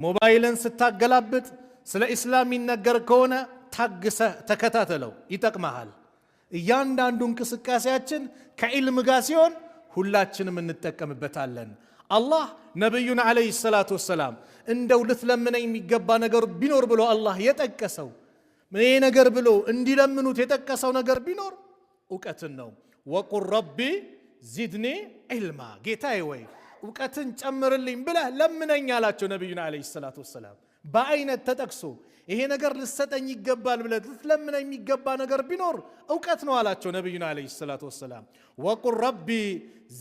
ሞባይልን ስታገላብጥ ስለ እስላም ይነገር ከሆነ ታግሰህ ተከታተለው፣ ይጠቅማል። እያንዳንዱ እንቅስቃሴያችን ከዕልም ጋር ሲሆን ሁላችንም እንጠቀምበታለን። አላህ ነብዩን አለይሂ ሰላቱ ወሰላም እንደው ልትለምነኝ የሚገባ ነገር ቢኖር ብሎ አላህ የጠቀሰው ምን ነገር ብሎ እንዲለምኑት የጠቀሰው ነገር ቢኖር ዕውቀትን ነው። ወቁል ረቢ ዚድኒ ዒልማ፣ ጌታዬ ወይ ዕውቀትን ጨምርልኝ ብለህ ለምነኝ አላቸው ነብዩን አለይሂ ሰላቱ ወሰላም። በአይነት ተጠቅሶ ይሄ ነገር ልሰጠኝ ይገባል ብለህ ልትለምነኝ የሚገባ ነገር ቢኖር ዕውቀት ነው አላቸው ነብዩን አለይሂ ሰላቱ ወሰላም። ወቁል ረቢ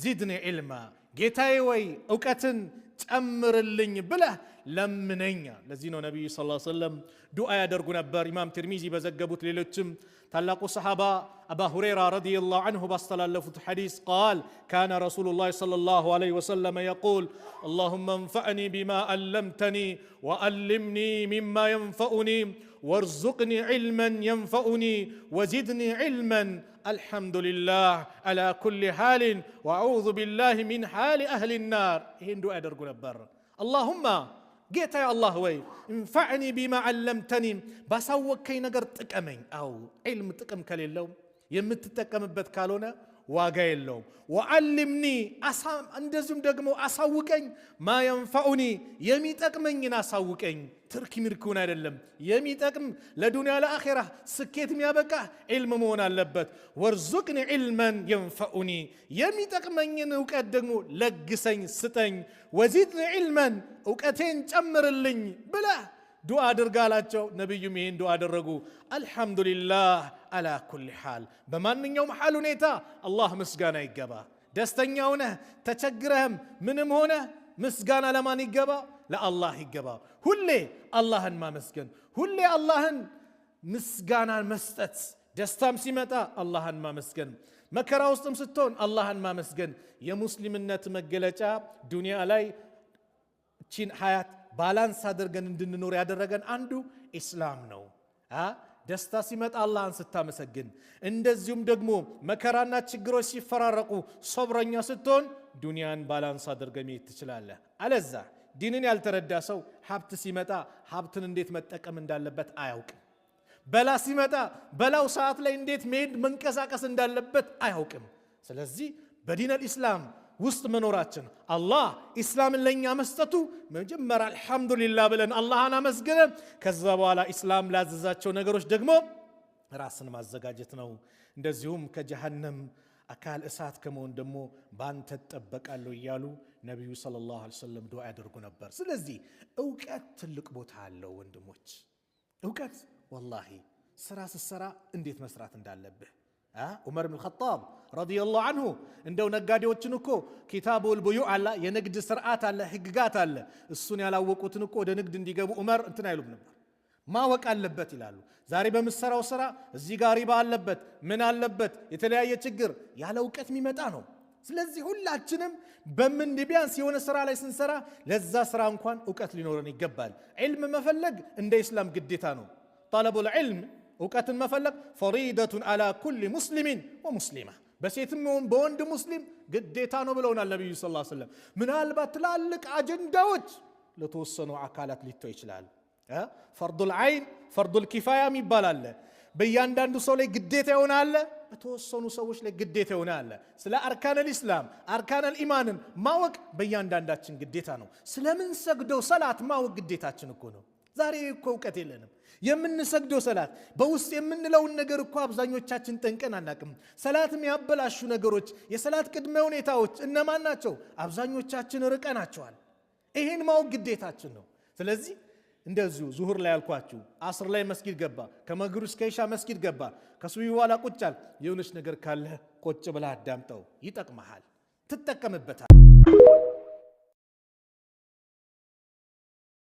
ዚድኒ ዒልማ፣ ጌታዬ ወይ ዕውቀትን ጨምርልኝ ብለህ ለምነኛ። ለዚህ ነው ነብዩ ሰለላሁ ዐለይሂ ወሰለም ዱዓ ያደርጉ ነበር። ኢማም ትርሚዚ በዘገቡት ሌሎችም ታላቁ ሰሃባ አባ ሁረይራ ረዲየላሁ ዐንሁ ባስተላለፉት ሐዲስ ቃል ካነ ረሱሉላህ ሰለላሁ ዐለይሂ ወሰለም የቁል اللهم انفعني بما علمتني وعلمني مما ينفعني وارزقني علما ينفعني وزدني علما الحمد لله على كل حال واعوذ بالله من حال اهل النار. ይሄን ዱዓ ያደርጉ ነበር። اللهم ጌታ አላህ ወይ እንፈዕኒ ቢማ ዓለምተኒ፣ ባሳወከኝ ነገር ጥቀመኝ። አው ዒልም ጥቅም ከሌለው የምትጠቀምበት ካልሆነ ዋጋ የለውም። ወዓልምኒ፣ እንደዚሁም ደግሞ አሳውቀኝ፣ ማ የንፈዑኒ፣ የሚጠቅመኝን አሳውቀኝ። ትርኪ ምርኩን አይደለም፣ የሚጠቅም ለዱንያ ለአኺራ ስኬት የሚያበቃ ዒልም መሆን አለበት። ወርዙቅኒ ዒልመን የንፈዑኒ፣ የሚጠቅመኝን ዕውቀት ደግሞ ለግሰኝ ስጠኝ። ወዚድኒ ዒልመን፣ ዕውቀቴን ጨምርልኝ ብለህ ዱዓ አድርጋላቸው። ነብዩም ይሄን ዱዓ አደረጉ። አልሐምዱሊላህ አላ ኩሊ ሓል፣ በማንኛውም ሓል ሁኔታ አላህ ምስጋና ይገባ። ደስተኛ ሆነህ ተቸግረህም ምንም ሆነ ምስጋና ለማን ይገባ? ለአላህ ይገባ። ሁሌ አላህን ማመስገን፣ ሁሌ አላህን ምስጋና መስጠት። ደስታም ሲመጣ አላህን ማመስገን፣ መከራ ውስጥም ስትሆን አላህን ማመስገን የሙስሊምነት መገለጫ። ዱንያ ላይ እቺን ሐያት ባላንስ አድርገን እንድንኖር ያደረገን አንዱ ኢስላም ነው። ደስታ ሲመጣ አላህን ስታመሰግን፣ እንደዚሁም ደግሞ መከራና ችግሮች ሲፈራረቁ ሶብረኛ ስትሆን ዱንያን ባላንስ አድርገህ መሄድ ትችላለህ። አለዛ ዲንን ያልተረዳ ሰው ሀብት ሲመጣ ሀብትን እንዴት መጠቀም እንዳለበት አያውቅም። በላ ሲመጣ በላው ሰዓት ላይ እንዴት መሄድ መንቀሳቀስ እንዳለበት አያውቅም። ስለዚህ በዲን አልኢስላም ውስጥ መኖራችን አላህ ኢስላምን ለኛ መስጠቱ መጀመሪያ አልሐምዱሊላህ ብለን አላህን አመስግነን ከዛ በኋላ ኢስላም ላዘዛቸው ነገሮች ደግሞ ራስን ማዘጋጀት ነው። እንደዚሁም ከጀሃነም አካል እሳት ከመሆን ደግሞ ባንተ ተጠበቃለሁ እያሉ ነብዩ ሰለላሁ ዐለይሂ ወሰለም ዱዓ ያደርጉ ነበር። ስለዚህ ዕውቀት ትልቅ ቦታ አለው ወንድሞች። ዕውቀት ወላሂ ስራ ስትሰራ እንዴት መስራት እንዳለብህ ዑመር ብን ኸጣብ ረዲየላሁ ዐንሁ እንደው ነጋዴዎችን እኮ ኪታቡል ቡዩዕ አለ፣ የንግድ ስርዓት አለ፣ ህግጋት አለ። እሱን ያላወቁትን እኮ ወደ ንግድ እንዲገቡ ዑመር እንትን አይሉም ነበር። ማወቅ አለበት ይላሉ። ዛሬ በምሰራው ስራ እዚህ ጋር ሪባ አለበት፣ ምን አለበት፣ የተለያየ ችግር ያለ ዕውቀት የሚመጣ ነው። ስለዚህ ሁላችንም ቢያንስ የሆነ ስራ ላይ ስንሰራ ለዛ ስራ እንኳን ዕውቀት ሊኖረን ይገባል። ዒልም መፈለግ እንደ ኢስላም ግዴታ ነው። ጠለቡል ዒልም ዕውቀትን መፈለግ ፈሪደቱን አላ ኩሊ ሙስሊሚን ወሙስሊማ፣ በሴትም ይሁን በወንድ ሙስሊም ግዴታ ነው ብለውናል ነብዩ ሰለላሁ ዐለይሂ ወሰለም። ምናልባት ትላልቅ አጀንዳዎች ለተወሰኑ አካላት ሊተው ይችላል። ፈርዱል ዐይን ፈርዱል ኪፋያ ይባላል። በእያንዳንዱ ሰው ላይ ግዴታ ይሆናል፣ በተወሰኑ ሰዎች ላይ ግዴታ ይሆናል። ስለ አርካነል ኢስላም አርካነል ኢማንን ማወቅ በእያንዳንዳችን ግዴታ ነው። ስለምን ሰግደው ሰላት ማወቅ ግዴታችን እኮ ነው። ዛሬ እኮ ዕውቀት የለንም። የምንሰግደው ሰላት በውስጥ የምንለውን ነገር እኮ አብዛኞቻችን ጠንቀን አናቅም። ሰላትም ያበላሹ ነገሮች የሰላት ቅድመ ሁኔታዎች እነማን ናቸው? አብዛኞቻችን ርቀናቸዋል። ይሄን ማወቅ ግዴታችን ነው። ስለዚህ እንደዚሁ ዙሁር ላይ ያልኳችሁ አስር ላይ መስጊድ ገባ፣ ከመግሪብ እስከ ኢሻ መስጊድ ገባ፣ ከሱቢ በኋላ ቁጫል፣ የሆነች ነገር ካለ ቁጭ ብለህ አዳምጠው፣ ይጠቅመሃል፣ ትጠቀምበታል።